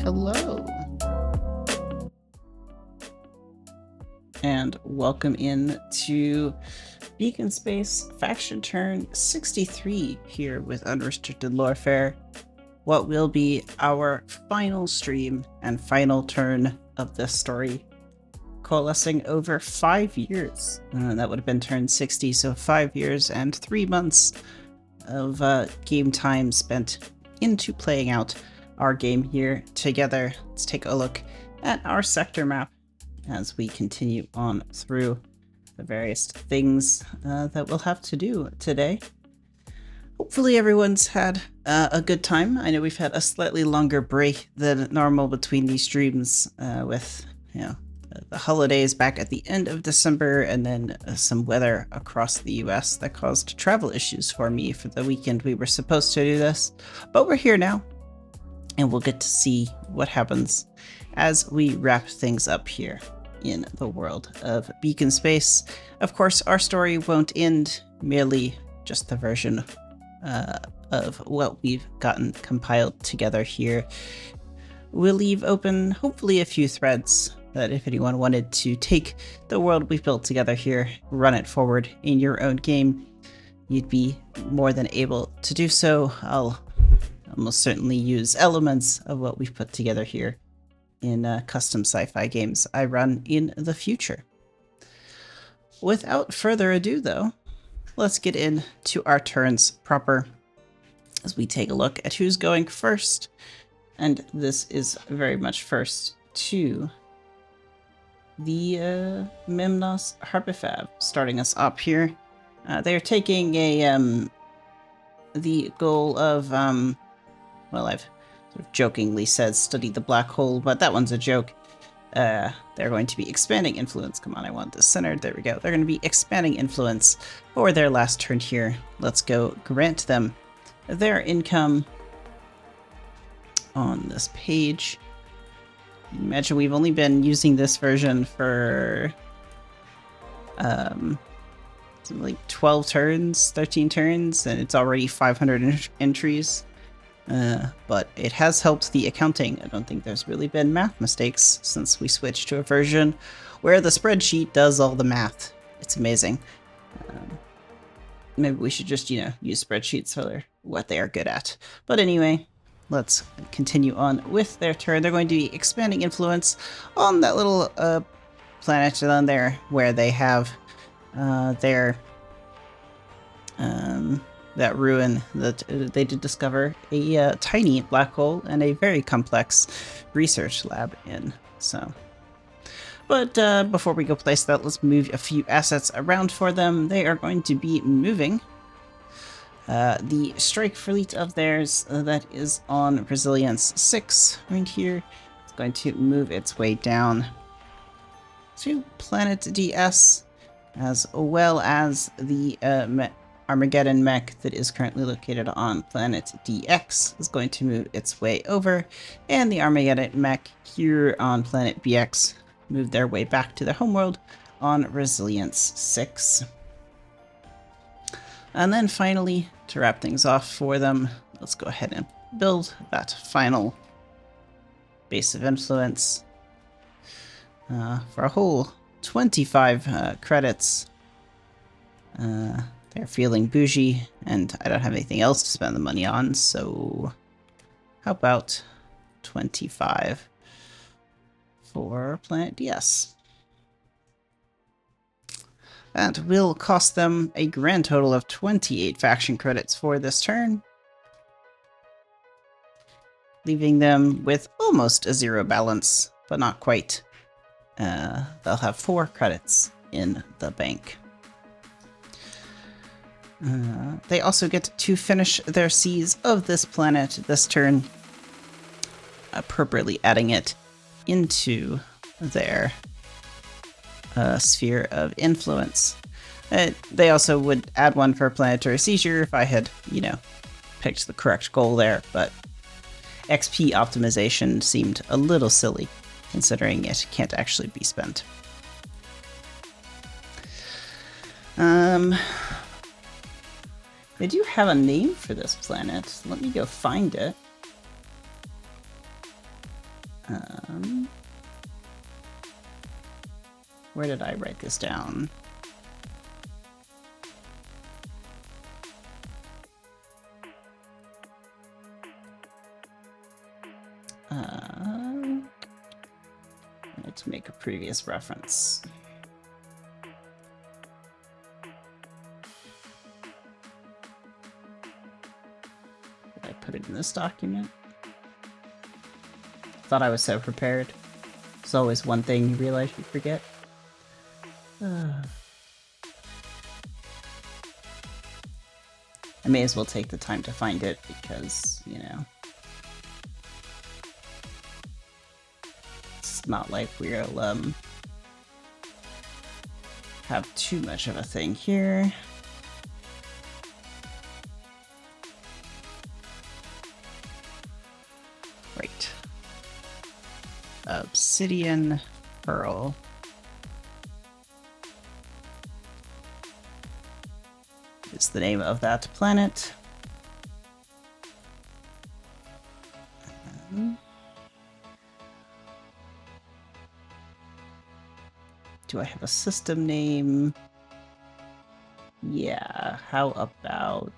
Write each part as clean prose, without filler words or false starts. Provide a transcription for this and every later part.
Hello. And welcome in to Beacon Space Faction Turn 63 here with Unrestricted Lorefare. What will be our final stream and final turn of this story, coalescing over 5 years. That would have been turn 60, so 5 years and 3 months of game time spent into playing out our game here together. Let's take a look at our sector map as we continue on through the various things that we'll have to do today. Hopefully everyone's had a good time. I know we've had a slightly longer break than normal between these streams with, the holidays back at the end of December and then some weather across the US that caused travel issues for me for the weekend we were supposed to do this. But we're here now, and we'll get to see what happens as we wrap things up here in the world of Beacon Space. Of course, our story won't end merely just the version of what we've gotten compiled together here. We'll leave open, hopefully, a few threads that if anyone wanted to take the world we've built together here, run it forward in your own game, you'd be more than able to do so. I'll almost certainly use elements of what we've put together here in custom sci-fi games I run in the future. Without further ado, though, let's get into our turns proper as we take a look at who's going first. And this is very much first to the Memnos Harpifab, starting us up here. They're taking a the goal of well, I've sort of jokingly said study the black hole, but that one's a joke. They're going to be expanding influence. Come on, I want this centered. There we go. They're going to be expanding influence for their last turn here. Let's go grant them their income on this page. Imagine we've only been using this version for like 12 turns, 13 turns, and it's already 500 entries. But it has helped the accounting. I don't think there's really been math mistakes since we switched to a version where the spreadsheet does all the math. It's amazing. Maybe we should just, use spreadsheets for what they are good at. But anyway, let's continue on with their turn. They're going to be expanding influence on that little planet down there where they have their that ruin that they did discover a tiny black hole and a very complex research lab in. But before we go place that, let's move a few assets around for them. They are going to be moving the strike fleet of theirs that is on Resilience 6 right here. It's going to move its way down to Planet DS, as well as the Armageddon mech that is currently located on Planet DX is going to move its way over, and the Armageddon mech here on Planet BX move their way back to their homeworld on Resilience 6. And then finally, to wrap things off for them, let's go ahead and build that final base of influence for a whole 25 credits. They're feeling bougie, and I don't have anything else to spend the money on, so how about 25 for Planet DS? That will cost them a grand total of 28 faction credits for this turn, leaving them with almost a zero balance, but not quite. They'll have 4 credits in the bank. They also get to finish their siege of this planet this turn, appropriately adding it into their sphere of influence. They also would add one for planetary seizure if I had, picked the correct goal there, but XP optimization seemed a little silly, considering it can't actually be spent. They do have a name for this planet. Let me go find it. Where did I write this down? Let's make a previous reference. Did I put it in this document? Thought I was so prepared. There's always one thing you realize you forget. I may as well take the time to find it because, you know, it's not like we'll have too much of a thing here. Right. Obsidian Pearl. Is the name of that planet. Do I have a system name? Yeah, how about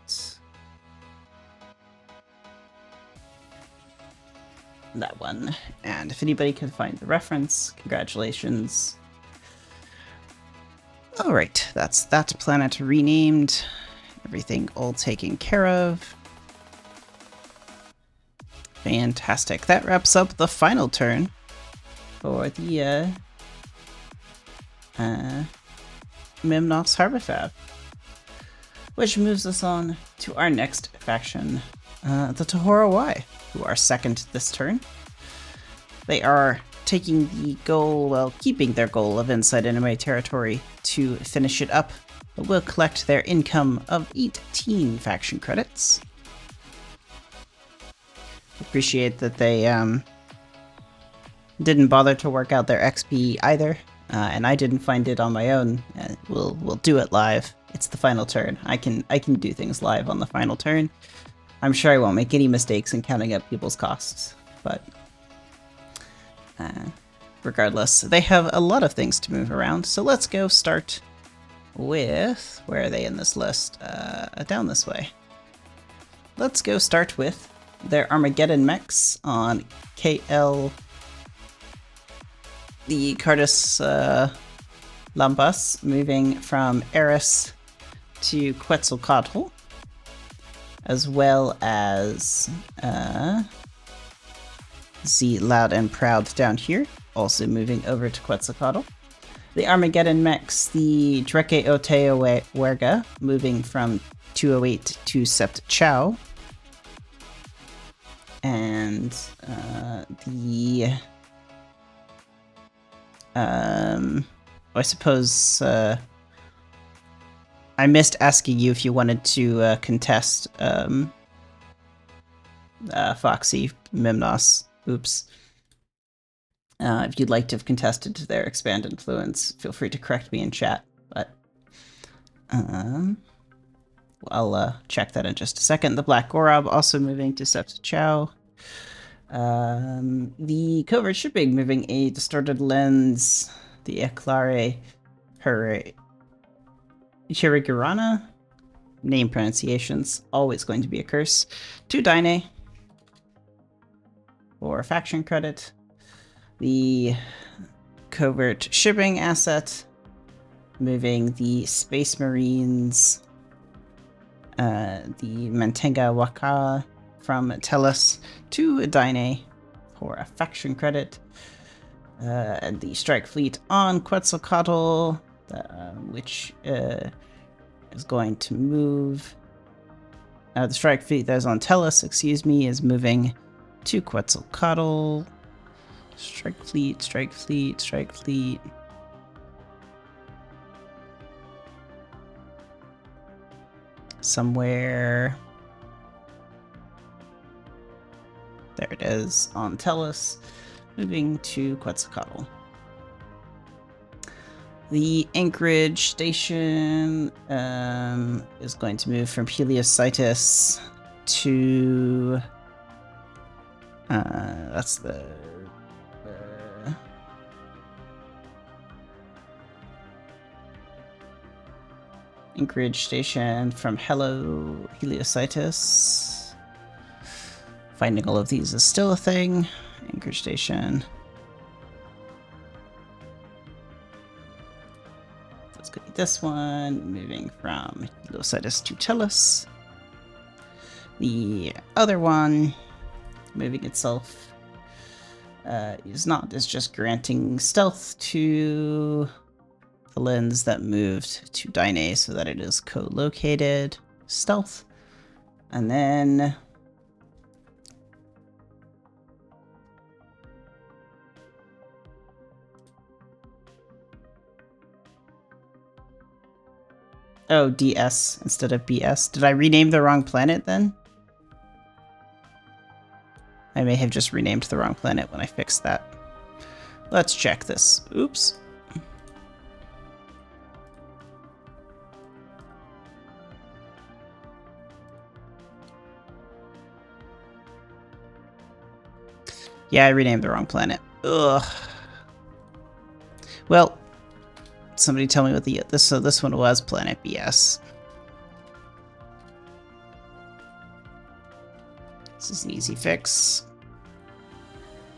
that one? And if anybody can find the reference, congratulations. All right, that's that planet renamed. Everything all taken care of. Fantastic. That wraps up the final turn for the Mimnos Harbor Fab, which moves us on to our next faction, the Tahora Y, who are second this turn. They are taking the goal, well, keeping their goal of inside enemy territory to finish it up, but will collect their income of 18 faction credits. Appreciate that they didn't bother to work out their XP either, and I didn't find it on my own. We'll do it live. It's the final turn. I can do things live on the final turn. I'm sure I won't make any mistakes in counting up people's costs, but regardless, they have a lot of things to move around. So let's go start with, where are they in this list? Down this way. Let's go start with their Armageddon mechs on KL, the Cardus Lampas, moving from Eris to Quetzalcoatl, as well as the Loud and Proud down here, also moving over to Quetzalcoatl. The Armageddon mechs, the Dreke Oteo Werga, moving from 208 to Sept Chow. And I suppose I missed asking you if you wanted to contest Foxy Mimnos. Oops. If you'd like to have contested their Expand Influence, feel free to correct me in chat, but I'll check that in just a second. The Black Gorob also moving to Sept Chow. The Covert Shipping moving a Distorted Lens. The Eclare Hirigurana. Name pronunciations, always going to be a curse. To Daine for faction credit. The Covert Shipping asset, moving the Space Marines, the Mantenga Waka from Tellus to Daine for a faction credit. And the Strike Fleet on Quetzalcoatl, which is going to move. The Strike Fleet that is on Tellus, excuse me, is moving to Quetzalcoatl. Strike Fleet, Strike Fleet, Strike Fleet. Somewhere. There it is on Tellus, moving to Quetzalcoatl. The Anchorage station is going to move from Heliositis to that's the Anchorage station from Hello Heliositis. Finding all of these is still a thing. Anchorage station. Let's go to this one. Moving from Heliositis to Tellus. The other one, moving itself, is just granting stealth to the lens that moved to Dyne so that it is co-located. Stealth. And then oh, DS instead of BS. Did I rename the wrong planet then? I may have just renamed the wrong planet when I fixed that. Let's check this. Oops. Yeah, I renamed the wrong planet. Ugh. Well, somebody tell me what this one was Planet BS. This is an easy fix.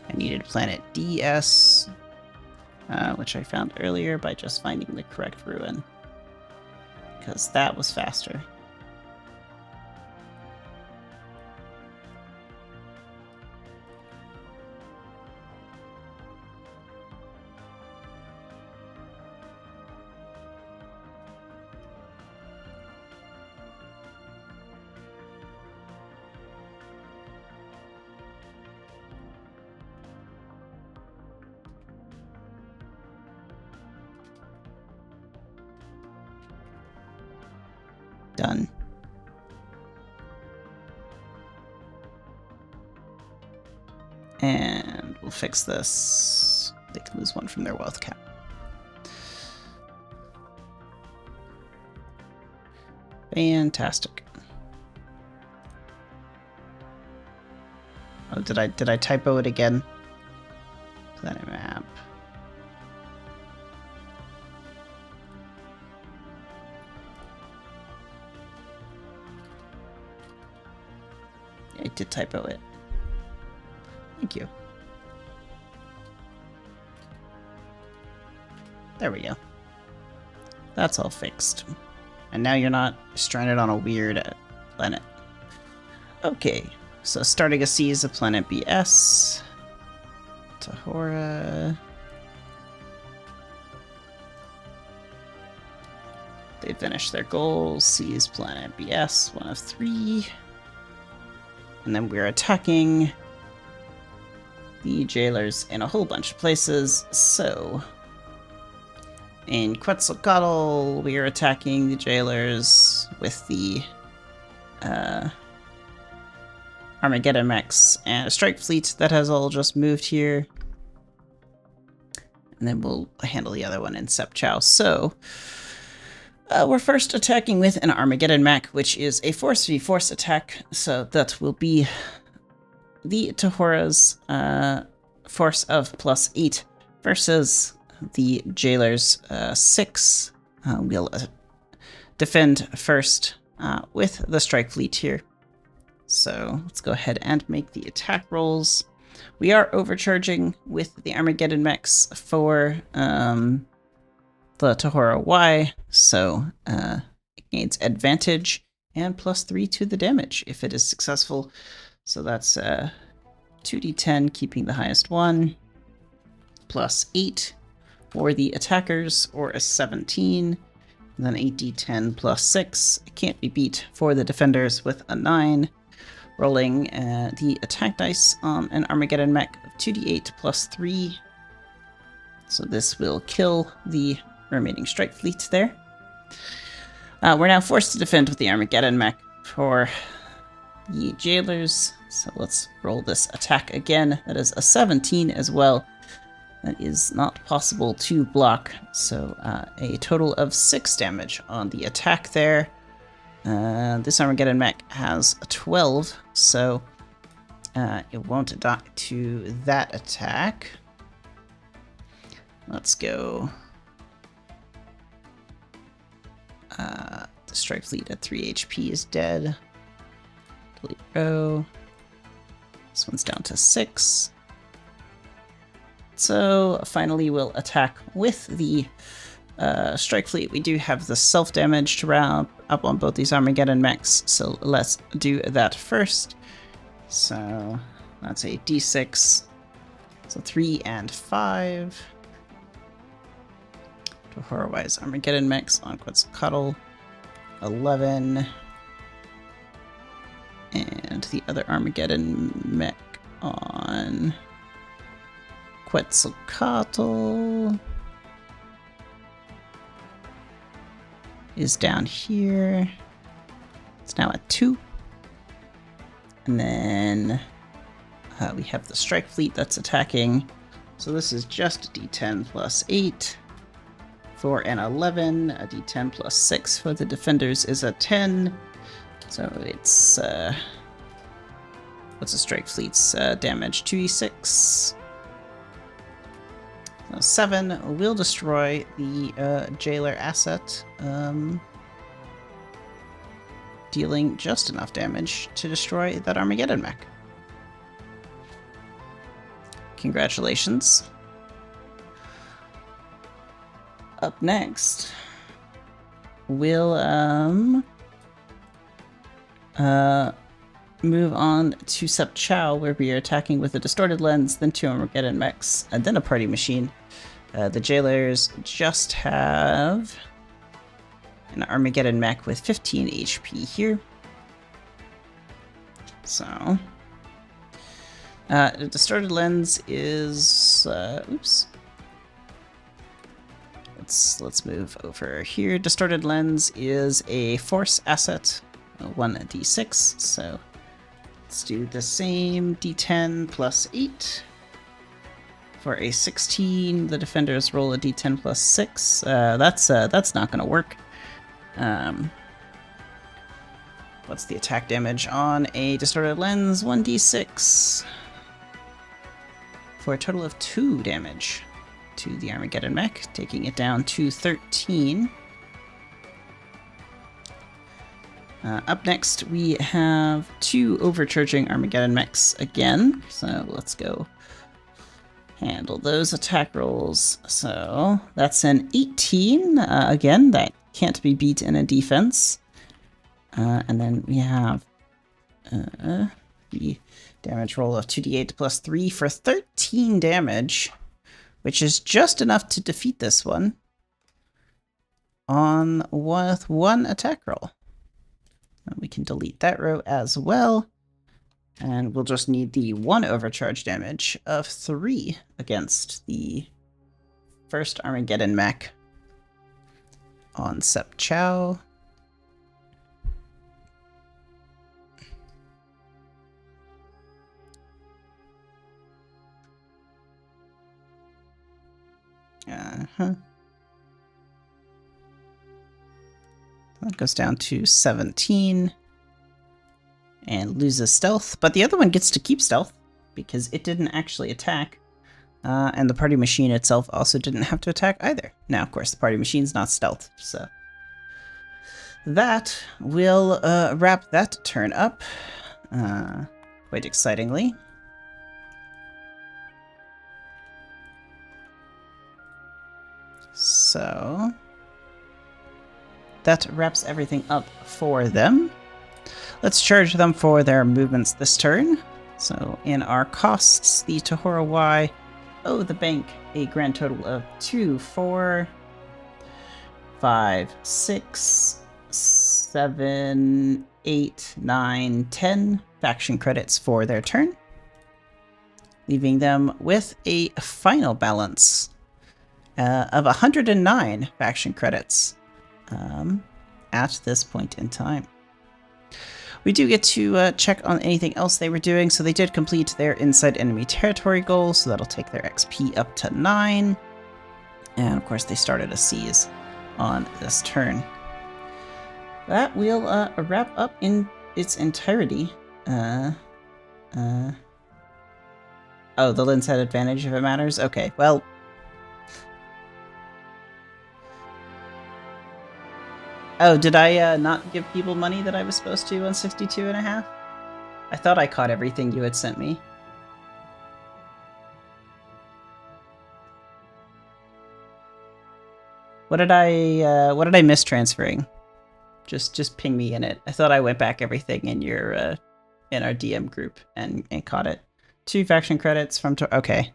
I needed Planet DS, which I found earlier by just finding the correct ruin, because that was faster. Done. And we'll fix this. They can lose one from their wealth cap. Fantastic. Oh, did I typo it again? Planet map. I did typo it. Thank you. There we go. That's all fixed. And now you're not stranded on a weird planet. Okay, so starting a siege of Planet BS. Tahora. They finished their goals. Seize Planet BS, 1 of 3. And then we're attacking the jailers in a whole bunch of places. So in Quetzalcoatl, we are attacking the jailers with the Armageddon mechs and a strike fleet that has all just moved here. And then we'll handle the other one in Sepchow. So we're first attacking with an Armageddon mech, which is a force v force attack. So that will be the Tahora's force of +8 versus the Jailer's 6. We'll defend first with the strike fleet here. So let's go ahead and make the attack rolls. We are overcharging with the Armageddon mechs for the Tahora Y, so it gains advantage and +3 to the damage if it is successful. So that's 2d10, keeping the highest one, +8 for the attackers, or a 17, and then 8d10 +6. It can't be beat for the defenders with a 9. Rolling the attack dice on an Armageddon mech of 2d8 +3. So this will kill the remaining strike fleet there. We're now forced to defend with the Armageddon mech for the jailers. So let's roll this attack again. That is a 17 as well. That is not possible to block. So a total of 6 damage on the attack there. This Armageddon mech has a 12, so it won't dock to that attack. Let's go The strike fleet at 3 HP is dead. Delete row. This one's down to 6. So finally we'll attack with the strike fleet. We do have the self-damage to wrap up on both these Armageddon mechs, so let's do that first. So that's a d6. So 3 and 5. Horror-wise Armageddon mechs on Quetzalcoatl. 11. And the other Armageddon mech on Quetzalcoatl is down here. It's now at 2. And then we have the strike fleet that's attacking. So this is just a d10 plus 8 for an 11. A d10 plus 6 for the defenders is a 10. So it's what's the strike fleet's damage? 2d6. So 7 will destroy the jailer asset, dealing just enough damage to destroy that Armageddon mech. Congratulations. Up next, we'll move on to Sep Chow, where we are attacking with a distorted lens, then 2 Armageddon mechs, and then a party machine. The jailers just have an Armageddon mech with 15 HP here. So the distorted lens is oops. Let's move over here. Distorted lens is a force asset, 1d6. So let's do the same d10 plus 8. For a 16, the defenders roll a d10 plus 6. That's not going to work. What's the attack damage on a distorted lens? 1d6. For a total of 2 damage to the Armageddon mech, taking it down to 13. Up next, we have 2 overcharging Armageddon mechs again. So let's go handle those attack rolls. So that's an 18. Again, that can't be beat in a defense. And then we have the damage roll of 2d8 plus 3 for 13 damage, which is just enough to defeat this one with 1 attack roll. And we can delete that row as well. And we'll just need the 1 overcharge damage of 3 against the first Armageddon mech on Sep Chow. That goes down to 17 and loses stealth, but the other one gets to keep stealth because it didn't actually attack, and the party machine itself also didn't have to attack either. Now, of course, the party machine's not stealth, so that will wrap that turn up quite excitingly. So that wraps everything up for them. Let's charge them for their movements this turn. So in our costs, the Tahora Y owe the bank a grand total of 2, 4, 5, 6, 7, 8, 9, 10 faction credits for their turn, leaving them with a final balance of 109 faction credits at this point in time. We do get to check on anything else they were doing, so they did complete their inside enemy territory goal, so that'll take their XP up to 9. And of course they started a siege on this turn. That will wrap up in its entirety. Oh, the lens had advantage if it matters? Okay, well, Oh, did I not give people money that I was supposed to on 62.5? I thought I caught everything you had sent me. What did I miss transferring? Just ping me in it. I thought I went back everything in your in our DM group and caught it. 2 faction credits from okay.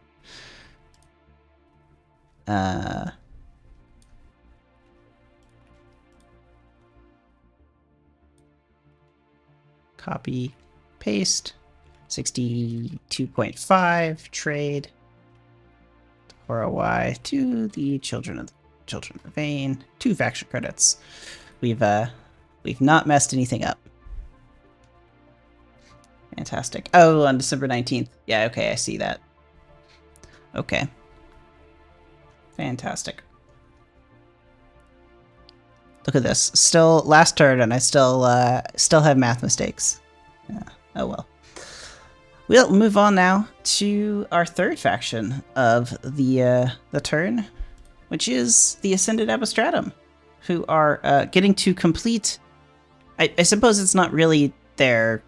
Copy, paste. 62.5 trade. ROI to the Children of the Vein. 2 faction credits. We've not messed anything up. Fantastic. Oh, on December 19th. Yeah, okay, I see that. Okay. Fantastic. Look at this. Still last turn, and I still have math mistakes. Yeah. Oh well. We'll move on now to our third faction of the turn, which is the Ascended Apostratum, who are getting to complete. I suppose it's not really their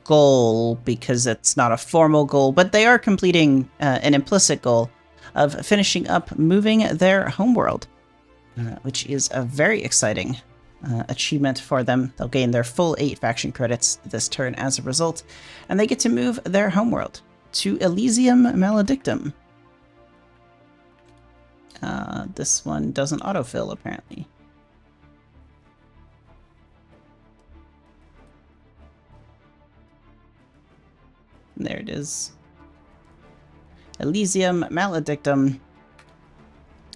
goal because it's not a formal goal, but they are completing an implicit goal of finishing up moving their homeworld, which is a very exciting achievement for them. They'll gain their full 8 faction credits this turn as a result, and they get to move their homeworld to Elysium Maledictum. This one doesn't autofill, apparently. There it is. Elysium Maledictum.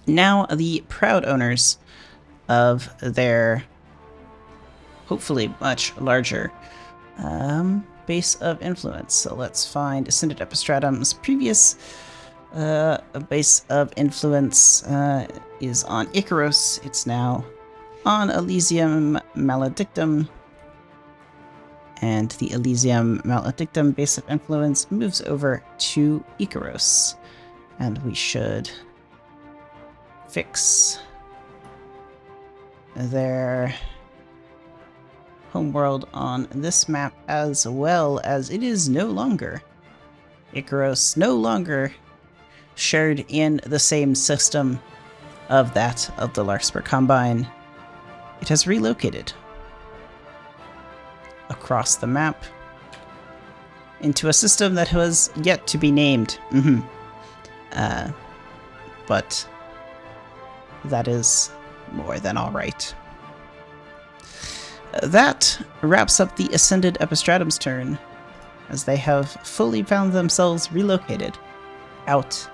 Now the proud owners of their hopefully much larger base of influence. So let's find Ascended Apostratum's previous base of influence is on Icaros. It's now on Elysium Maledictum. And the Elysium Maledictum base of influence moves over to Icaros. And we should fix their homeworld on this map, as well as it is no longer Icaros, no longer shared in the same system of that of the Larkspur Combine. It has relocated across the map into a system that was yet to be named. But that is more than all right. That wraps up the Ascended Apostratum's turn, as they have fully found themselves relocated out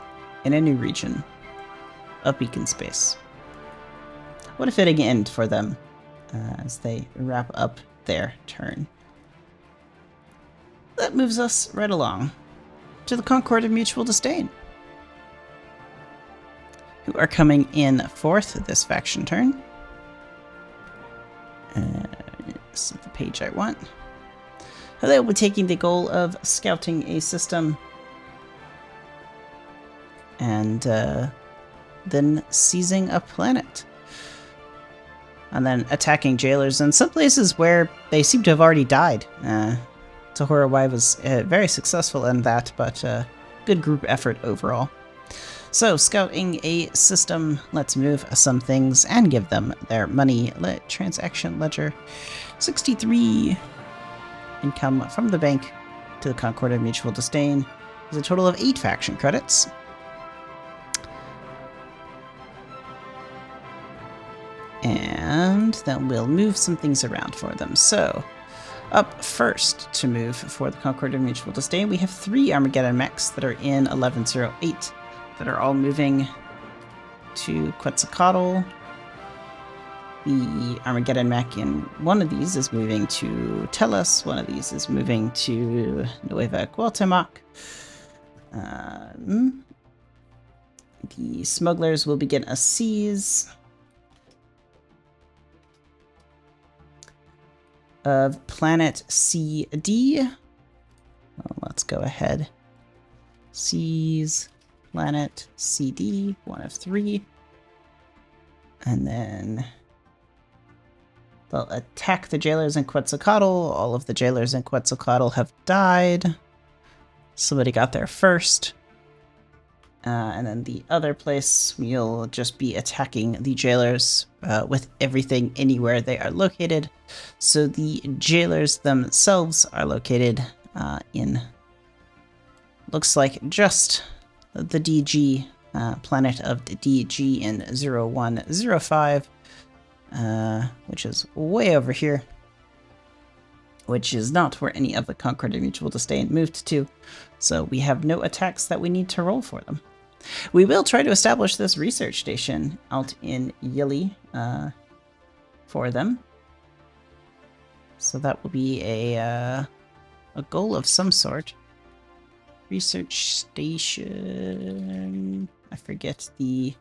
in a new region of Beacon Space. What a fitting end for them as they wrap up their turn. That moves us right along to the Concord of Mutual Disdain, who are coming in 4th this faction turn. This is the page I want. They will be taking the goal of scouting a system and then seizing a planet. And then attacking jailers in some places where they seem to have already died. Tahura Y was very successful in that, but good group effort overall. So, scouting a system, let's move some things and give them their money. Transaction ledger 63. Income from the bank to the Concord of Mutual Disdain is a total of 8 faction credits. And then we'll move some things around for them. So, up first to move for the Concord of Mutual Disdain, we have 3 Armageddon mechs that are in 1108 that are all moving to Quetzalcoatl. The Armageddon mech in one of these is moving to Tellus, one of these is moving to Nueva Guatemoc. The smugglers will begin a seize of planet CD. Well, let's go ahead. Seize planet CD, 1 of 3. And then They'll attack the jailers in Quetzalcoatl. All of the jailers in Quetzalcoatl have died. Somebody got there first. And then the other place, we'll just be attacking the jailers with everything anywhere they are located. So the jailers themselves are located in, looks like just the DG planet of DG in 0105, which is way over here, which is not where any of the Concord Mutual Disdain moved to. So we have no attacks that we need to roll for them. We will try to establish this research station out in Yili for them. So that will be a goal of some sort. Research station. I forget the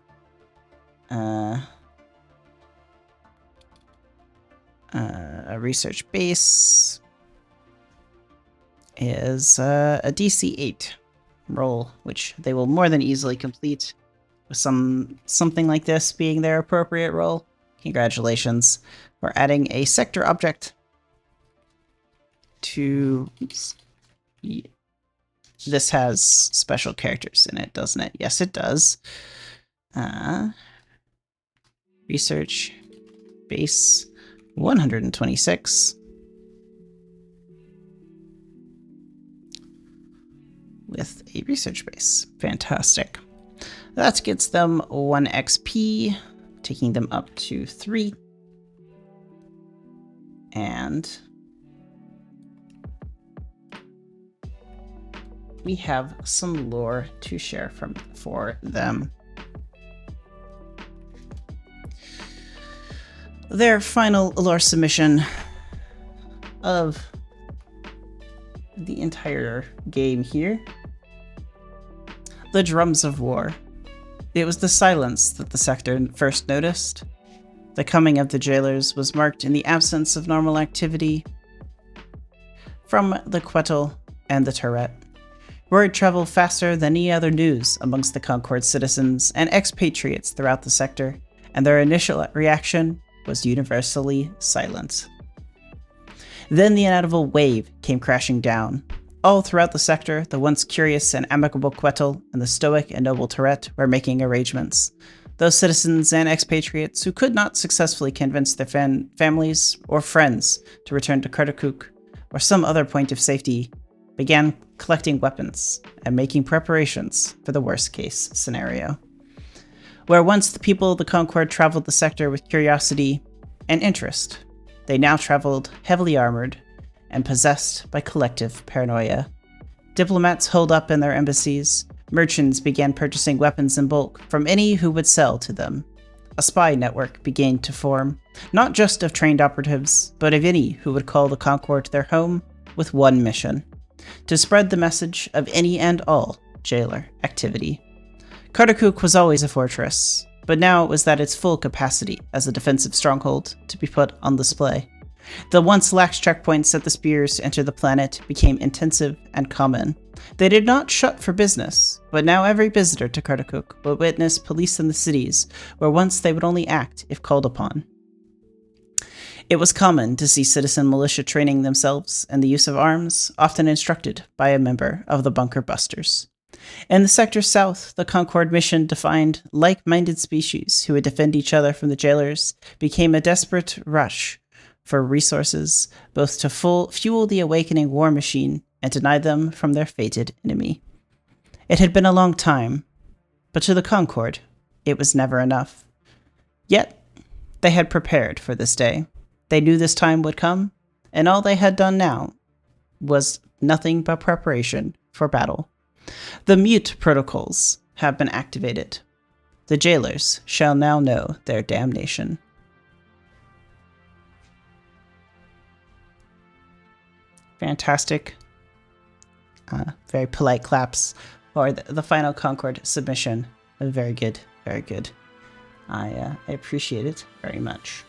a research base is a DC 8 roll, which they will more than easily complete with something like this being their appropriate roll. Congratulations. We're adding a sector object to... Oops. This has special characters in it, doesn't it? Yes, it does. Research base 126. With a research base. Fantastic. That gets them 1 XP, taking them up to 3. And we have some lore to share for them. Their final lore submission of the entire game here. The drums of war. It was the silence that the sector first noticed. The coming of the jailers was marked in the absence of normal activity from the Quetzal and the Tourette. Word traveled faster than any other news amongst the Concord citizens and expatriates throughout the sector, and their initial reaction was universally silent. Then the inevitable wave came crashing down. All throughout the sector, the once curious and amicable Quetzal and the stoic and noble Tourette were making arrangements. Those citizens and expatriates who could not successfully convince their families or friends to return to Cartercook or some other point of safety began collecting weapons and making preparations for the worst-case scenario. Where once the people of the Concord traveled the sector with curiosity and interest, they now traveled heavily armored and possessed by collective paranoia. Diplomats holed up in their embassies. Merchants began purchasing weapons in bulk from any who would sell to them. A spy network began to form, not just of trained operatives, but of any who would call the Concord their home with one mission: to spread the message of any and all jailer activity. Cartercook was always a fortress, but now it was at its full capacity as a defensive stronghold to be put on display. The once lax checkpoints at the spears to enter the planet became intensive and common. They did not shut for business, but now every visitor to Cartercook would witness police in the cities where once they would only act if called upon. It was common to see citizen militia training themselves in the use of arms, often instructed by a member of the Bunker Busters. In the sector south, the Concord mission defined like-minded species who would defend each other from the jailers became a desperate rush for resources, both to fuel the awakening war machine and deny them from their fated enemy. It had been a long time, but to the Concord, it was never enough. Yet, they had prepared for this day. They knew this time would come, and all they had done now was nothing but preparation for battle. The mute protocols have been activated. The jailers shall now know their damnation. Fantastic. Very polite claps for the final Concord submission. Very good, very good. I appreciate it very much.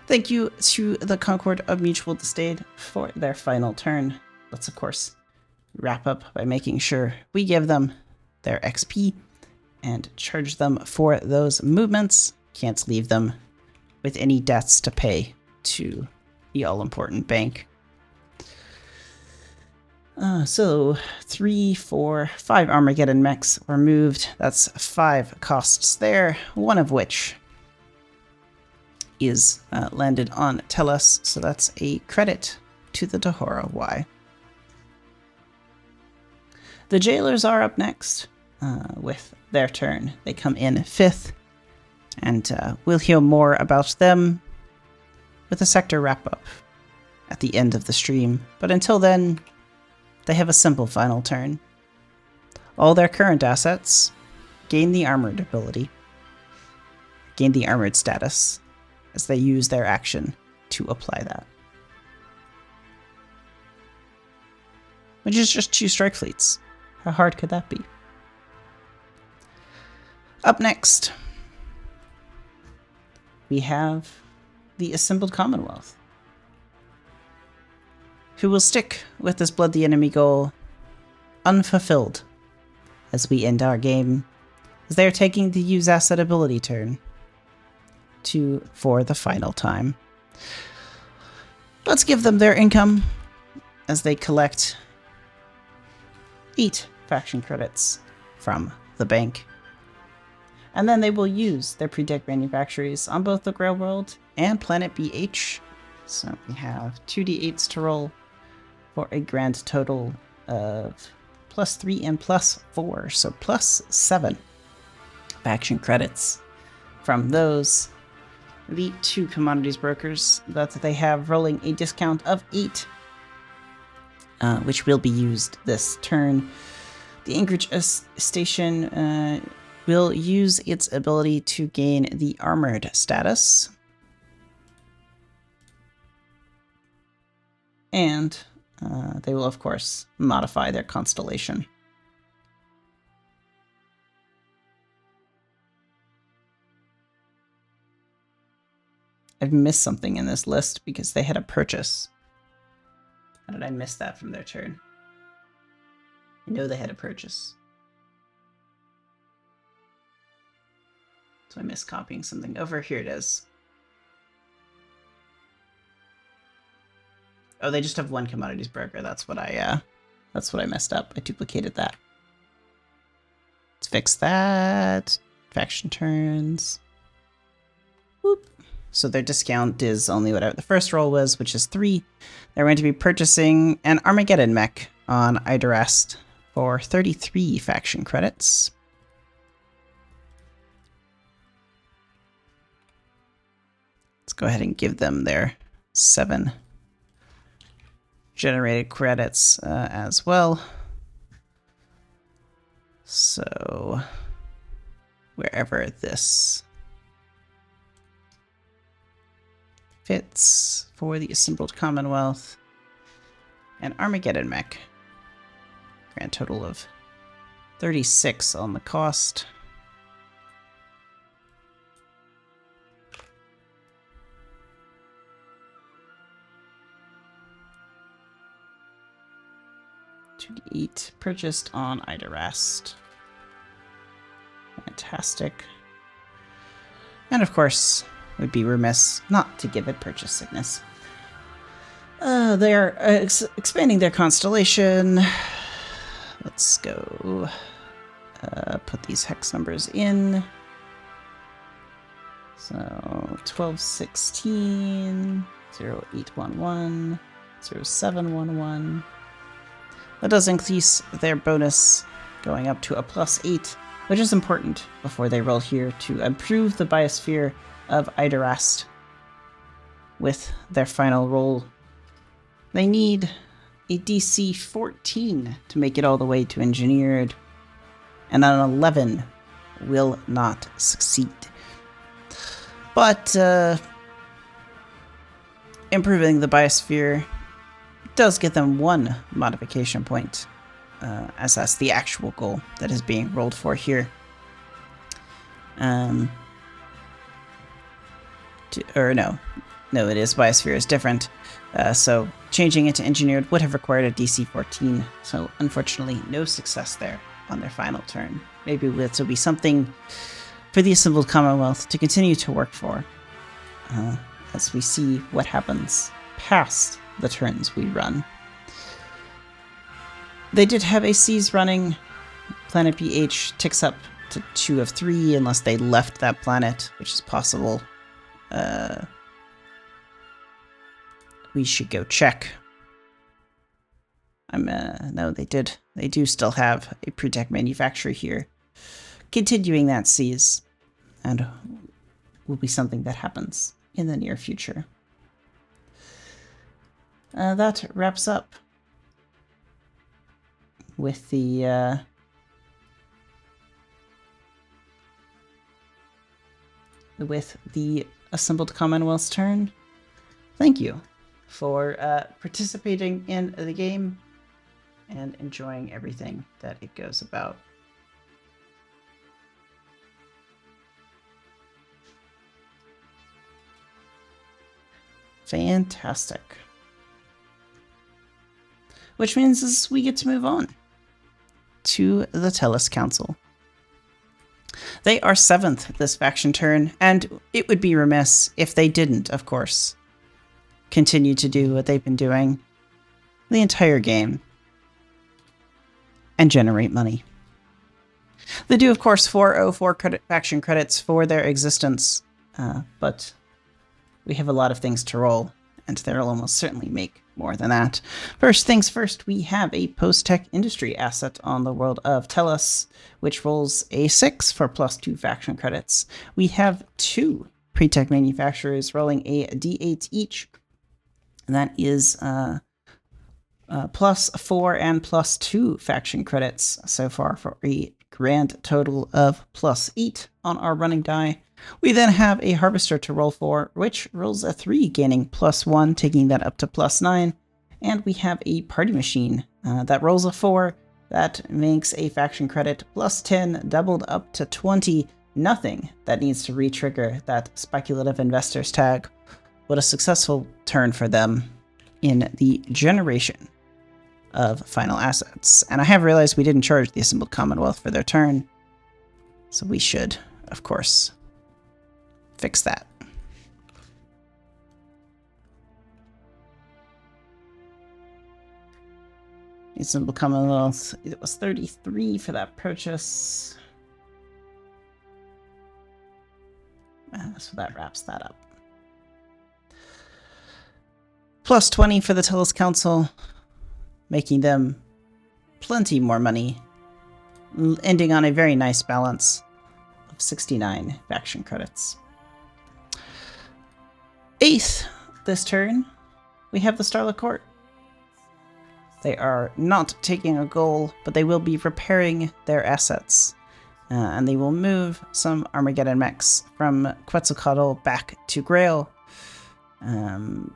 Thank you to the Concord of Mutual Disdain for their final turn. Let's, of course, wrap up by making sure we give them their XP and charge them for those movements. Can't leave them with any debts to pay to the all-important bank. So 3, 4, 5 Armageddon mechs were moved. That's 5 costs there, one of which is landed on Tellus, so that's a credit to the Dahora Y. The Jailers are up next with their turn. They come in 5th, and we'll hear more about them with a sector wrap-up at the end of the stream. But until then, they have a simple final turn. All their current assets gain the armored ability, gain the armored status, as they use their action to apply that. Which is just 2 strike fleets. How hard could that be? Up next, we have the Assembled Commonwealth, who will stick with this Blood the Enemy goal unfulfilled as we end our game, as they are taking the use asset ability turn for the final time. Let's give them their income as they collect 8 faction credits from the bank. And then they will use their Predict manufactories on both the Grail World and Planet BH. So we have 2d8s to roll for a grand total of +3 and +4, so +7 faction credits from those. The 2 commodities brokers that they have rolling a discount of 8, which will be used this turn. The Anchorage Station will use its ability to gain the armored status. And they will, of course, modify their constellation. I've missed something in this list because they had a purchase. How did I miss that from their turn? I know they had a purchase. So I missed copying something over. Here it is. Oh, they just have 1 commodities broker. That's what I messed up. I duplicated that. Let's fix that. Faction turns. Whoop. So their discount is only whatever the first roll was, which is 3. They're going to be purchasing an Armageddon mech on Idarast for 33 faction credits. Let's go ahead and give them their 7 generated credits as well. So wherever this fits for the Assembled Commonwealth and Armageddon mech. Grand total of 36 on the cost. $2d8 purchased on Idarast. Fantastic. And of course, would be remiss not to give it purchase sickness. They are expanding their constellation. Let's go put these hex numbers in. So 1216, 0811, 0711. That does increase their bonus going up to a +8, which is important before they roll here to improve the biosphere of Idarast with their final roll. They need a DC 14 to make it all the way to Engineered, and an 11 will not succeed. But improving the biosphere does get them 1 modification point, as that's the actual goal that is being rolled for here. No, it is biosphere is different. So changing it to Engineered would have required a DC 14. So unfortunately, no success there on their final turn. Maybe this will be something for the Assembled Commonwealth to continue to work for as we see what happens past the turns we run. They did have a siege running. Planet BH ticks up to 2 of 3 unless they left that planet, which is possible. We should go check. No, they did. They do still have a pre-tech manufacturer here. Continuing that siege, and will be something that happens in the near future. That wraps up with the assembled Commonwealth's turn. Thank you for participating in the game and enjoying everything that it goes about. Fantastic. Which means we get to move on to the Tellus Council. They are 7th this faction turn, and it would be remiss if they didn't, of course, continue to do what they've been doing the entire game and generate money. They do, of course, 404 faction credits for their existence, but we have a lot of things to roll, and they'll almost certainly make more than that. First things first, we have a post-tech industry asset on the world of Tellus, which rolls a 6 for +2 faction credits. We have 2 pre-tech manufacturers rolling a D8 each, and that is +4 and +2 faction credits so far for a grand total of +8 on our running die. We then have a Harvester to roll for, which rolls a 3, gaining +1, taking that up to +9. And we have a Party Machine that rolls a 4, that makes a faction credit +10, doubled up to 20. Nothing that needs to re-trigger that Speculative Investors tag. What a successful turn for them in the generation of final assets. And I have realized we didn't charge the Assembled Commonwealth for their turn, so we should, of course, fix that. The Assembled Commonwealth, it was 33 for that purchase. So that wraps that up. +20 for the Tellus Council, making them plenty more money, ending on a very nice balance of 69 faction credits. 8th this turn, we have the Starlit Court. They are not taking a goal, but they will be repairing their assets. And they will move some Armageddon mechs from Quetzalcoatl back to Grail. And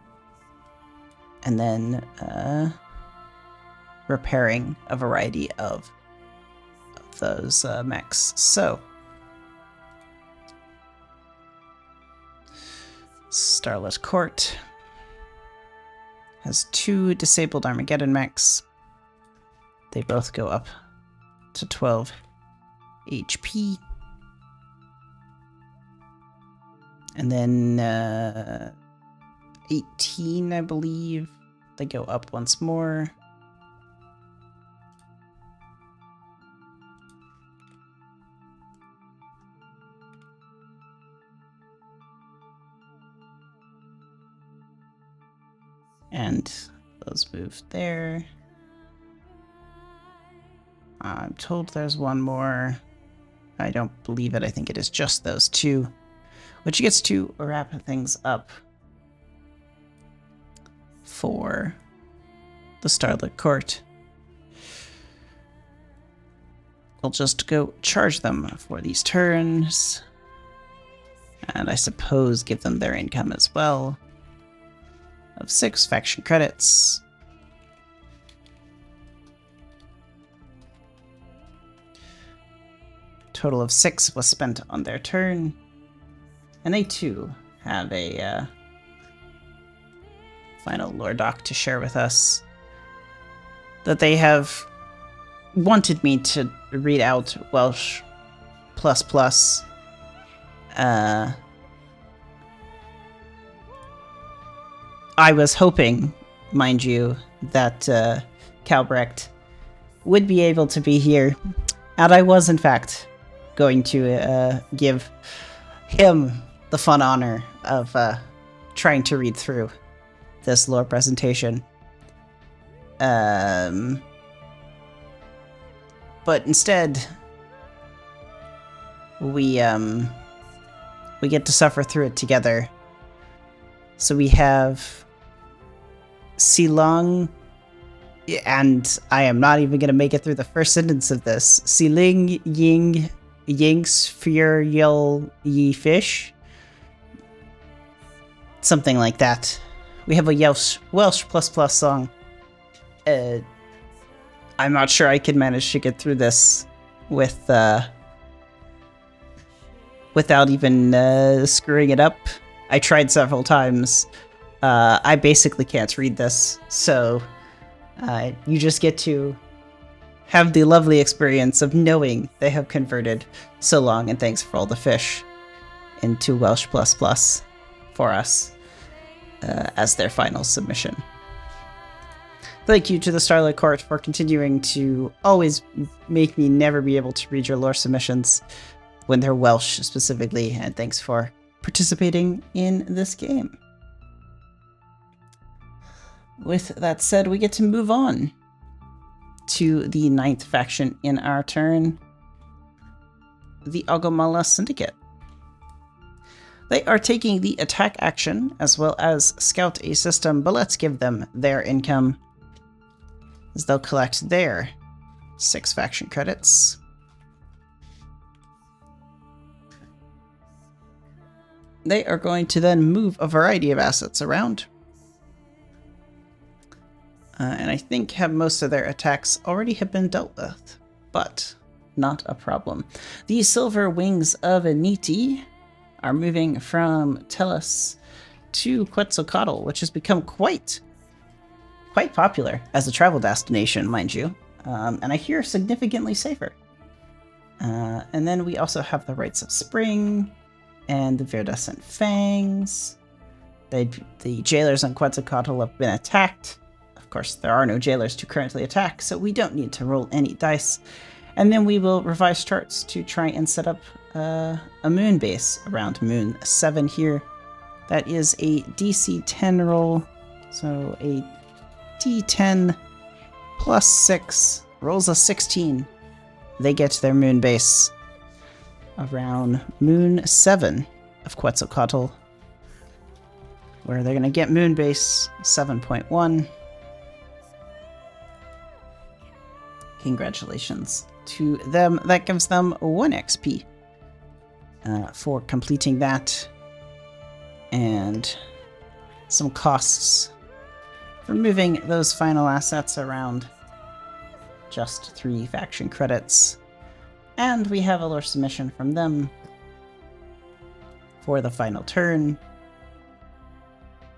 then repairing a variety of those mechs. So, Starlit Court has 2 disabled Armageddon mechs. They both go up to 12 HP. And then 18, I believe. They go up once more. And those move there. I'm told there's one more. I don't believe it. I think it is just those 2. Which gets to wrap things up for the Starlit Court. We'll just go charge them for these turns. And I suppose give them their income as well. Of 6 faction credits. Total of 6 was spent on their turn. And they too have a final lore doc to share with us that they have wanted me to read out Welsh ++ I was hoping, mind you, that Calbrecht would be able to be here, and I was in fact going to give him the fun honor of trying to read through this lore presentation. But instead, we get to suffer through it together. So we have Silang, and I am not even going to make it through the first sentence of this. Siling Ying Yinks Furiel Yi Fish. Something like that. We have a Welsh plus song. I'm not sure I can manage to get through this with without even screwing it up. I tried several times. I basically can't read this, so you just get to have the lovely experience of knowing they have converted So Long and Thanks for All the Fish into Welsh for us as their final submission. Thank you to the Starlight Court for continuing to always make me never be able to read your lore submissions when they're Welsh specifically, and thanks for participating in this game. With that said, we get to move on to the 9th faction in our turn, the Agomala Syndicate. They are taking the attack action as well as scout a system, but let's give them their income, as they'll collect their 6 faction credits. They are going to then move a variety of assets around. And I think have most of their attacks already have been dealt with, but not a problem. The Silver Wings of Aniti are moving from Tellus to Quetzalcoatl, which has become quite popular as a travel destination, mind you. And I hear significantly safer. And then we also have the Rites of Spring and the Viridescent Fangs. The jailers on Quetzalcoatl have been attacked. Of course, there are no jailers to currently attack, so we don't need to roll any dice. And then we will revise charts to try and set up a moon base around Moon 7 here. That is a DC 10 roll, so a D10 plus 6 rolls a 16. They get their moon base around Moon 7 of Quetzalcoatl, where they're going to get moon base 7.1. Congratulations to them. That gives them 1 XP for completing that, and some costs for moving those final assets around. Just 3 faction credits. And we have a lore submission from them for the final turn.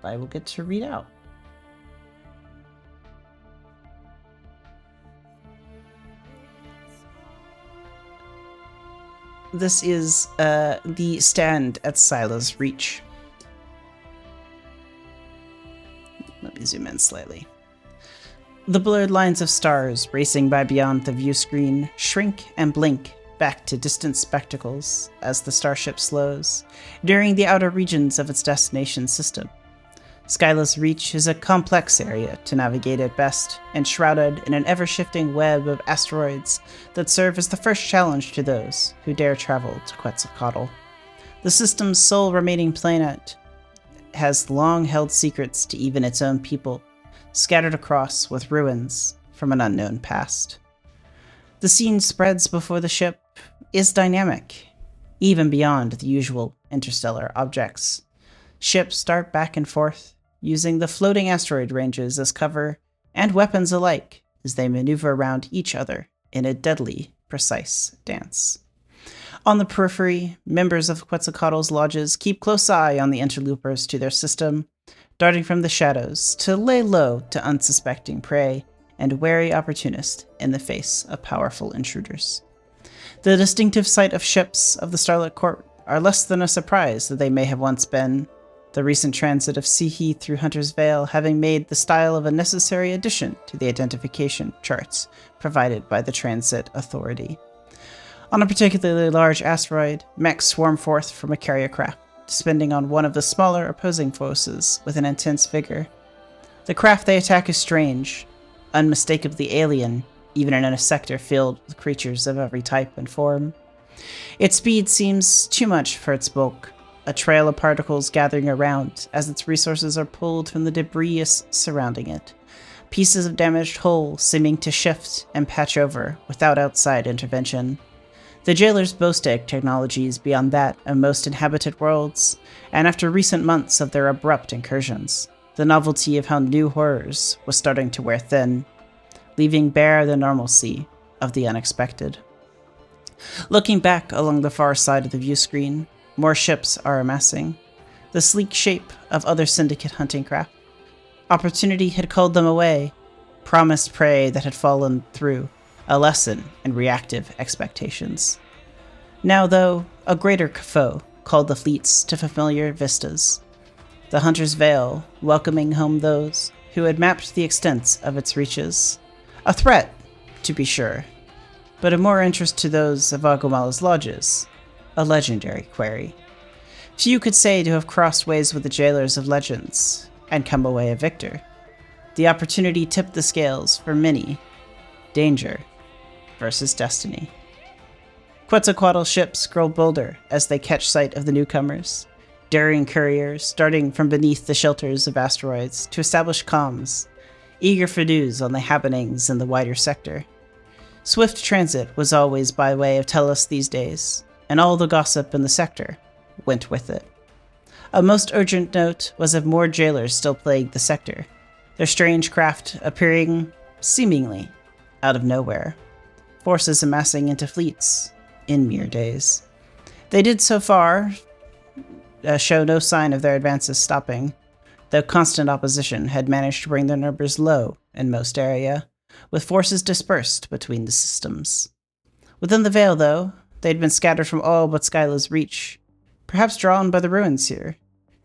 I will get to read out. This is the stand at Sila's Reach. Let me zoom in slightly. The blurred lines of stars racing by beyond the view screen shrink and blink back to distant spectacles as the starship slows, nearing the outer regions of its destination system. Skyla's Reach is a complex area to navigate at best, enshrouded in an ever-shifting web of asteroids that serve as the first challenge to those who dare travel to Quetzalcoatl. The system's sole remaining planet has long held secrets to even its own people, scattered across with ruins from an unknown past. The scene spreads before the ship is dynamic, even beyond the usual interstellar objects. Ships dart back and forth, using the floating asteroid ranges as cover and weapons alike as they maneuver around each other in a deadly, precise dance. On the periphery, members of Quetzalcoatl's lodges keep close eye on the interlopers to their system, darting from the shadows to lay low to unsuspecting prey and wary opportunist in the face of powerful intruders. The distinctive sight of ships of the Starlit Court are less than a surprise that they may have once been, the recent transit of Sihi through Hunter's Vale having made the style of a necessary addition to the identification charts provided by the Transit Authority. On a particularly large asteroid, mechs swarm forth from a carrier craft, descending on one of the smaller opposing forces with an intense vigor. The craft they attack is strange, unmistakably alien, even in a sector filled with creatures of every type and form. Its speed seems too much for its bulk, a trail of particles gathering around as its resources are pulled from the debris surrounding it, pieces of damaged hull seeming to shift and patch over without outside intervention. The jailers boast technologies beyond that of most inhabited worlds, and after recent months of their abrupt incursions, the novelty of how new horrors was starting to wear thin, leaving bare the normalcy of the unexpected. Looking back along the far side of the view screen, more ships are amassing, the sleek shape of other Syndicate hunting craft. Opportunity had called them away, promised prey that had fallen through, a lesson in reactive expectations. Now, though, a greater foe called the fleets to familiar vistas. The Hunter's Vale, welcoming home those who had mapped the extents of its reaches. A threat, to be sure, but of more interest to those of Agumala's lodges, a legendary quarry. Few could say to have crossed ways with the jailers of legends and come away a victor. The opportunity tipped the scales for many. Danger versus destiny. Quetzalcoatl's ships grow bolder as they catch sight of the newcomers, daring couriers starting from beneath the shelters of asteroids to establish comms, eager for news on the happenings in the wider sector. Swift transit was always by way of Tellus these days, and all the gossip in the sector went with it. A most urgent note was of more jailers still plagued the sector, their strange craft appearing seemingly out of nowhere, forces amassing into fleets in mere days. They did so far show no sign of their advances stopping, though constant opposition had managed to bring their numbers low in most area, with forces dispersed between the systems. Within the Vale, though, they had been scattered from all but Skyla's reach, perhaps drawn by the ruins here,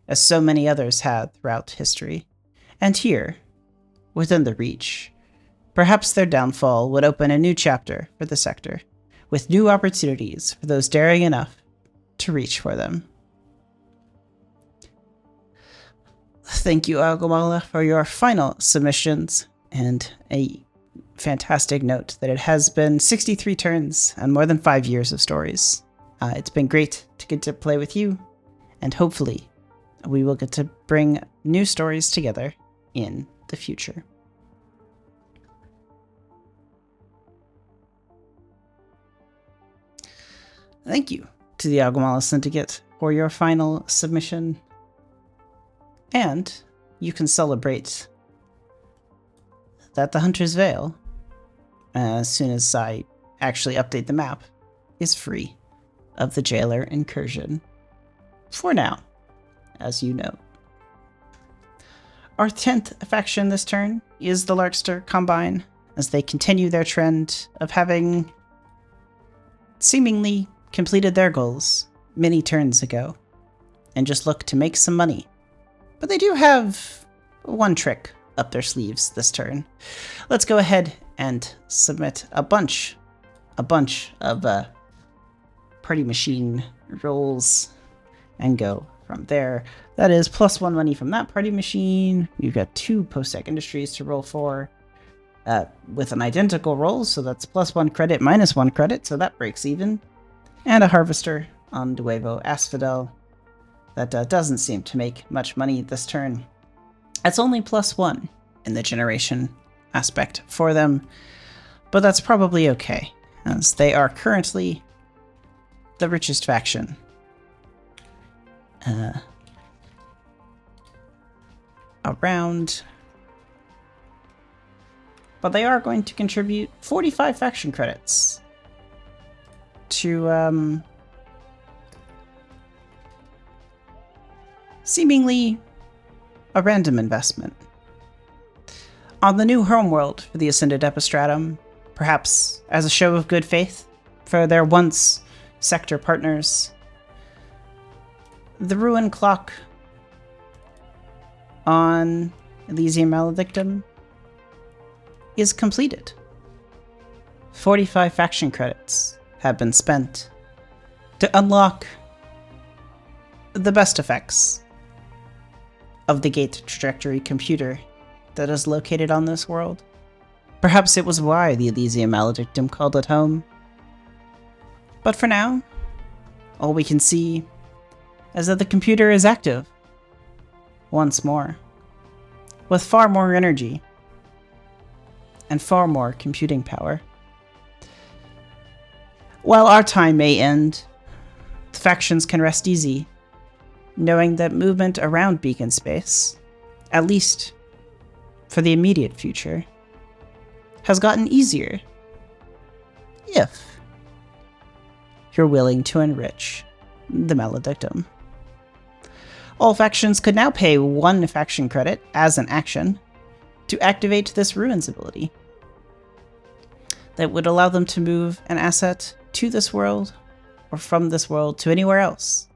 as so many others had throughout history. And here, within the reach, perhaps their downfall would open a new chapter for the sector, with new opportunities for those daring enough to reach for them. Thank you, Agumala, for your final submissions, and a fantastic note that it has been 63 turns and more than 5 years of stories. It's been great to get to play with you, and hopefully we will get to bring new stories together in the future. Thank you to the Agumala Syndicate for your final submission. And you can celebrate that the Hunter's Vale, as soon as I actually update the map, is free of the jailer incursion. For now, as you know. Our 10th faction this turn is the Larkster Combine, as they continue their trend of having seemingly completed their goals many turns ago, and just look to make some money. But they do have one trick up their sleeves this turn. Let's go ahead and submit a bunch of party machine rolls and go from there. That is +1 money from that party machine. We've got 2 Post-Tech Industries to roll for with an identical roll, so that's +1 credit, -1 credit, so that breaks even. And a Harvester on Nuevo Asphodel. That doesn't seem to make much money this turn. That's only +1 in the generation aspect for them, but that's probably okay, as they are currently the richest faction. Around. But they are going to contribute 45 faction credits to seemingly a random investment. On the new homeworld for the Ascended Epistratum, perhaps as a show of good faith for their once sector partners, the Ruin Clock on Elysium Maledictum is completed. 45 faction credits have been spent to unlock the best effects of the Gate Trajectory computer that is located on this world. Perhaps it was why the Elysium Maledictum called it home. But for now, all we can see is that the computer is active once more, with far more energy and far more computing power. While our time may end, the factions can rest easy, knowing that movement around Beacon Space, at least for the immediate future, has gotten easier if you're willing to enrich the Maledictum. All factions could now pay 1 faction credit as an action to activate this Ruins ability that would allow them to move an asset to this world or from this world to anywhere else.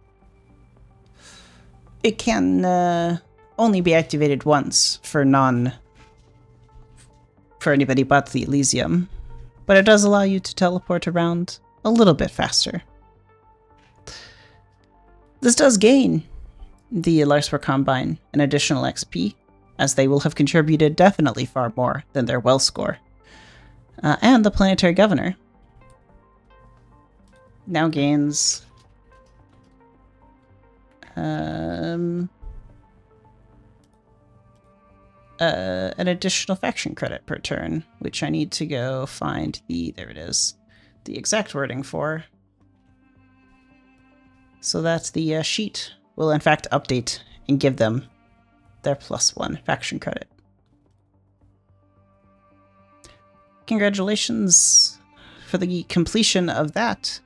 It can only be activated once for anybody but the Elysium, but it does allow you to teleport around a little bit faster. This does gain the Larkspur Combine an additional XP, as they will have contributed definitely far more than their well score. And the Planetary Governor now gains an additional faction credit per turn, which I need to go find the exact wording for, so that the sheet will in fact update and give them their +1 faction credit. Congratulations for the completion of that.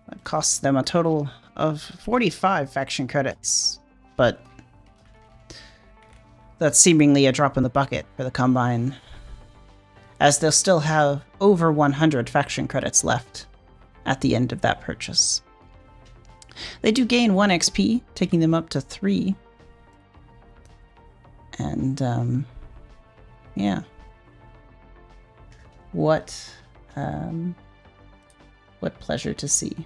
That costs them a total of 45 faction credits, but that's seemingly a drop in the bucket for the Combine, as they'll still have over 100 faction credits left at the end of that purchase. They do gain 1 XP, taking them up to 3. And, yeah. What pleasure to see.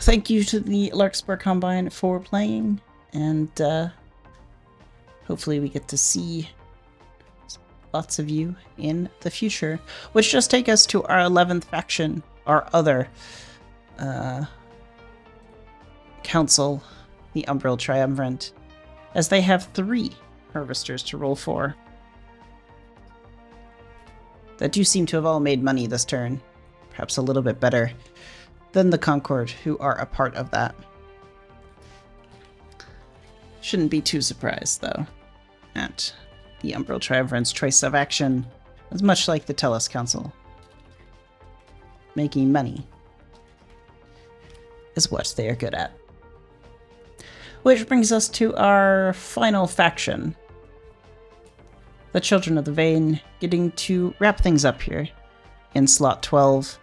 Thank you to the Larkspur Combine for playing, and hopefully we get to see lots of you in the future, which just take us to our 11th faction, our other council, the Umbral Triumvirate, as they have 3 harvesters to roll for that do seem to have all made money this turn, perhaps a little bit better than the Concord, who are a part of that. Shouldn't be too surprised, though, at the Umbral Triumvirate's choice of action is much like the Tellus Council. Making money is what they are good at. Which brings us to our final faction, the Children of the Vein, getting to wrap things up here in slot 12.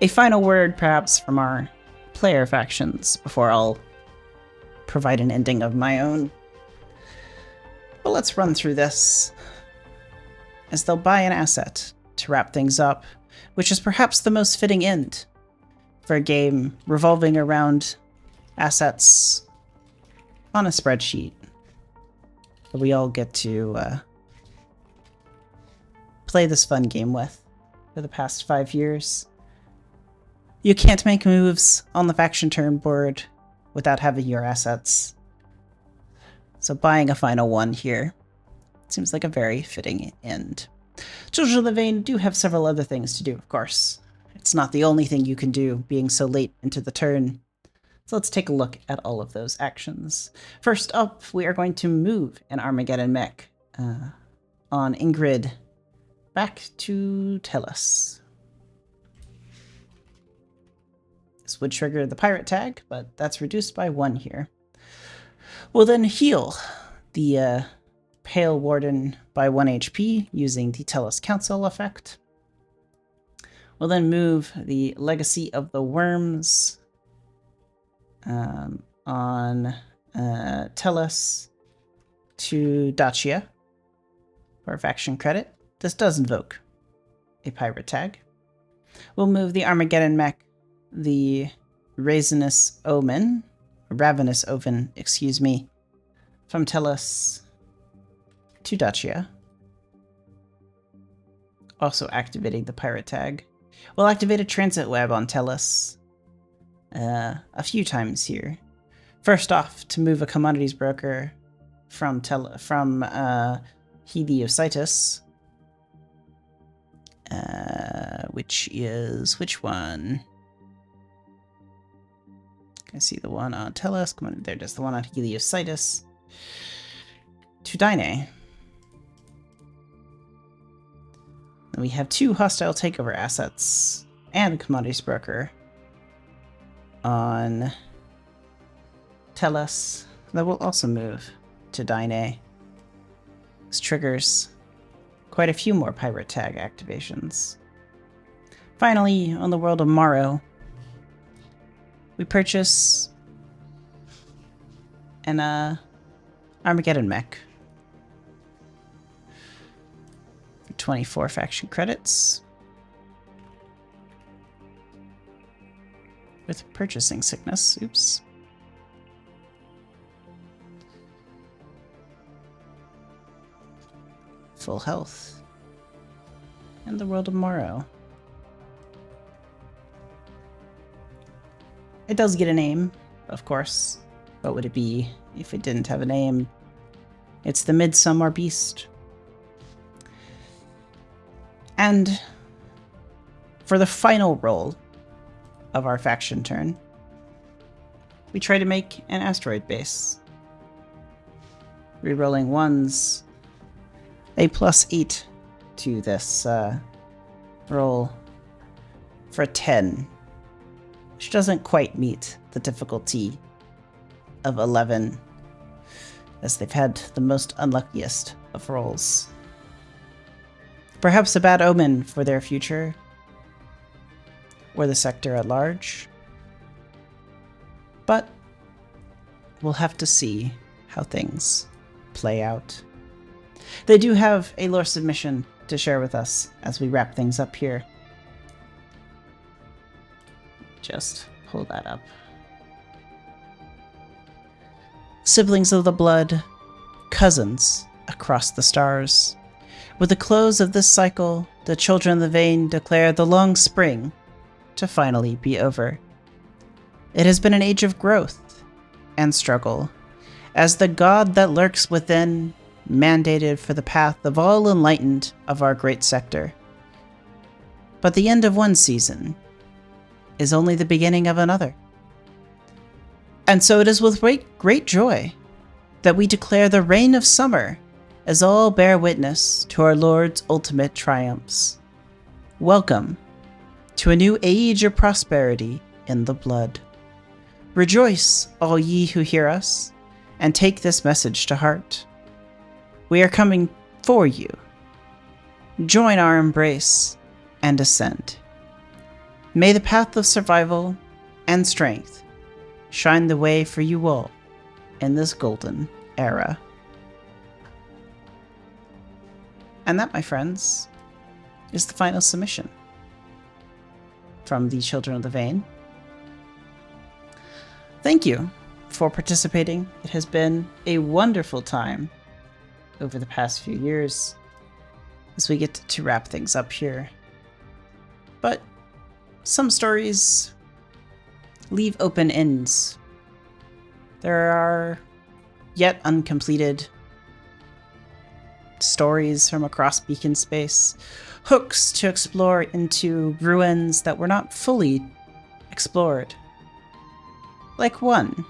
A final word, perhaps, from our player factions before I'll provide an ending of my own. But let's run through this, as they'll buy an asset to wrap things up, which is perhaps the most fitting end for a game revolving around assets on a spreadsheet that we all get to play this fun game with for the past 5 years. You can't make moves on the faction turn board without having your assets. So buying a final one here seems like a very fitting end. Children of the Vein do have several other things to do, of course. It's not the only thing you can do, being so late into the turn. So let's take a look at all of those actions. First up, we are going to move an Armageddon mech on Ingrid back to Tellus. This would trigger the pirate tag, but that's reduced by 1 here. We'll then heal the Pale Warden by 1 HP using the Tellus Council effect. We'll then move the Legacy of the Worms on Tellus to Dacia for faction credit. This does invoke a pirate tag. We'll move the Armageddon mech, the Ravenous Omen, excuse me, from Tellus to Dacia. Also activating the pirate tag. We'll activate a transit web on Tellus a few times here. First off, to move a commodities broker from Heliositis, which is which one? I see the one on Tellus. Come on, there it is. The one on Heliositis to Dyne. Then we have 2 hostile takeover assets and a commodities broker on Tellus that will also move to Dyne. This triggers quite a few more pirate tag activations. Finally, on the world of Morrow, we purchase an Armageddon mech for 24 faction credits with purchasing sickness. Oops. Full health. And the world of Morrow. It does get a name, of course. What would it be if it didn't have a name? It's the Midsummer Beast. And for the final roll of our faction turn, we try to make an asteroid base. Rerolling ones, a +8 to this roll for 10, which doesn't quite meet the difficulty of 11, as they've had the most unluckiest of rolls. Perhaps a bad omen for their future, or the sector at large. But we'll have to see how things play out. They do have a lore submission to share with us as we wrap things up here. Just pull that up. Siblings of the blood, cousins across the stars. With the close of this cycle, the children of the vein declare the long spring to finally be over. It has been an age of growth and struggle, as the god that lurks within mandated for the path of all enlightened of our great sector. But the end of one season is only the beginning of another. And so it is with great joy that we declare the reign of summer as all bear witness to our Lord's ultimate triumphs. Welcome to a new age of prosperity in the blood. Rejoice, all ye who hear us, and take this message to heart. We are coming for you. Join our embrace and ascend. May the path of survival and strength shine the way for you all in this golden era. And that, my friends, is the final submission from the Children of the Vein. Thank you for participating. It has been a wonderful time over the past few years as we get to wrap things up here. But some stories leave open ends. There are yet uncompleted stories from across Beacon space, hooks to explore into ruins that were not fully explored. Like one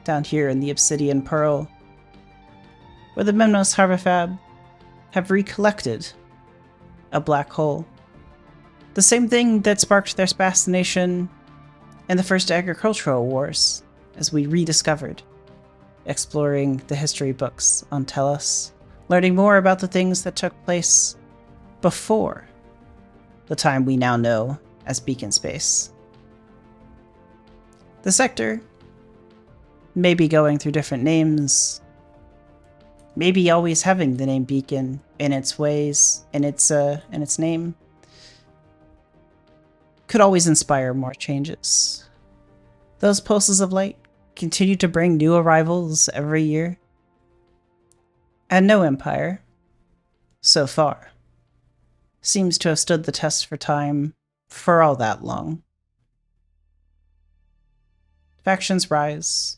down here in the Obsidian Pearl, where the Memnos Harvafab have recollected a black hole. The same thing that sparked their fascination in the first agricultural wars, as we rediscovered, exploring the history books on Tellus, learning more about the things that took place before the time we now know as Beacon Space. The sector may be going through different names, maybe always having the name Beacon in its ways, in its name, could always inspire more changes. Those pulses of light continue to bring new arrivals every year, and no empire, so far, seems to have stood the test for time for all that long. Factions rise,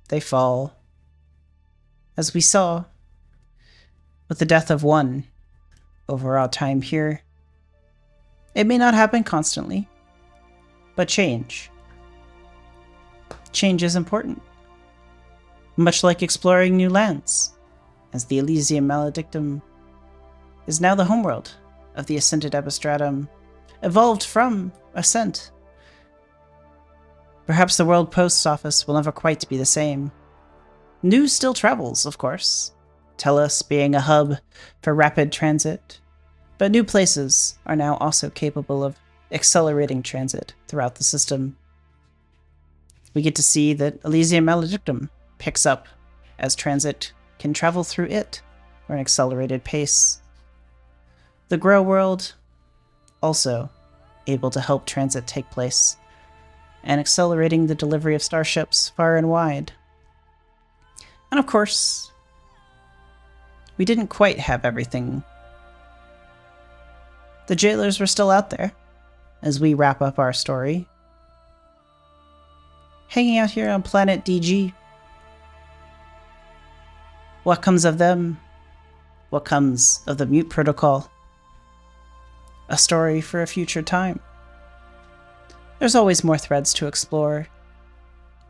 they fall, as we saw with the death of one over our time here. It may not happen constantly, but change is important. Much like exploring new lands, as the Elysium Maledictum is now the homeworld of the Ascended Epistratum, evolved from Ascent. Perhaps the World Post Office will never quite be the same. News still travels, of course, Tellus being a hub for rapid transit, but new places are now also capable of accelerating transit throughout the system. We get to see that Elysium Maledictum picks up as transit can travel through it at an accelerated pace. The Grow World also able to help transit take place and accelerating the delivery of starships far and wide. And of course, we didn't quite have everything. The jailers were still out there as we wrap up our story. Hanging out here on planet DG. What comes of them? What comes of the Mute Protocol? A story for a future time. There's always more threads to explore,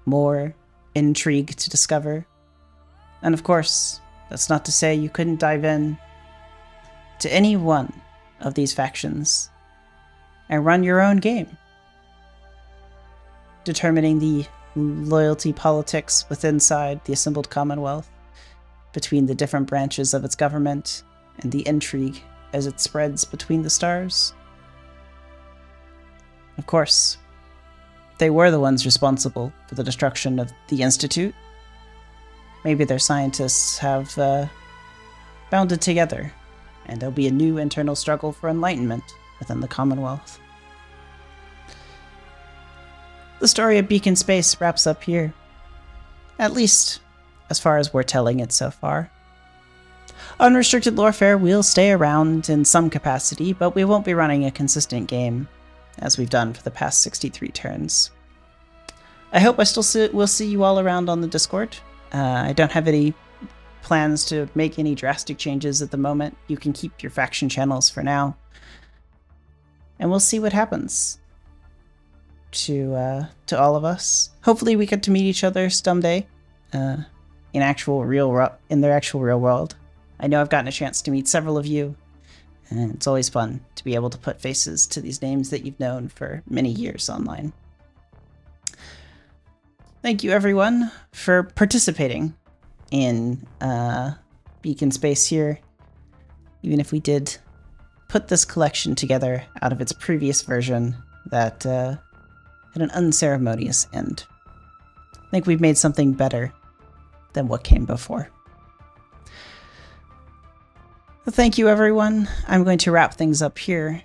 more intrigue to discover. And of course, that's not to say you couldn't dive in to any one of these factions and run your own game, determining the loyalty politics within the assembled Commonwealth, between the different branches of its government, and the intrigue as it spreads between the stars. Of course, they were the ones responsible for the destruction of the Institute. Maybe their scientists have bounded together, and there'll be a new internal struggle for enlightenment within the Commonwealth. The story of Beacon Space wraps up here, at least as far as we're telling it so far. Unrestricted Lorefare will stay around in some capacity, but we won't be running a consistent game, as we've done for the past 63 turns. I hope I still will see you all around on the Discord. I don't have any plans to make any drastic changes at the moment. You can keep your faction channels for now. And we'll see what happens to all of us. Hopefully we get to meet each other someday in their actual real world. I know I've gotten a chance to meet several of you, and it's always fun to be able to put faces to these names that you've known for many years online. Thank you everyone for participating in Beacon Space here, even if we did put this collection together out of its previous version that had an unceremonious end. I think we've made something better than what came before. Well, thank you everyone. I'm going to wrap things up here,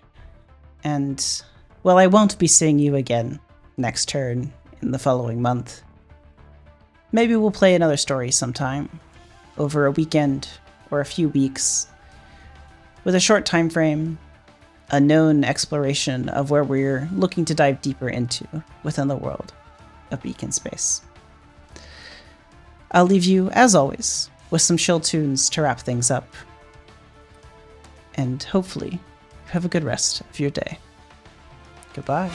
and well, I won't be seeing you again next turn in the following month. Maybe we'll play another story sometime, over a weekend or a few weeks, with a short time frame, a known exploration of where we're looking to dive deeper into within the world of Beacon Space. I'll leave you, as always, with some chill tunes to wrap things up, and hopefully you have a good rest of your day. Goodbye.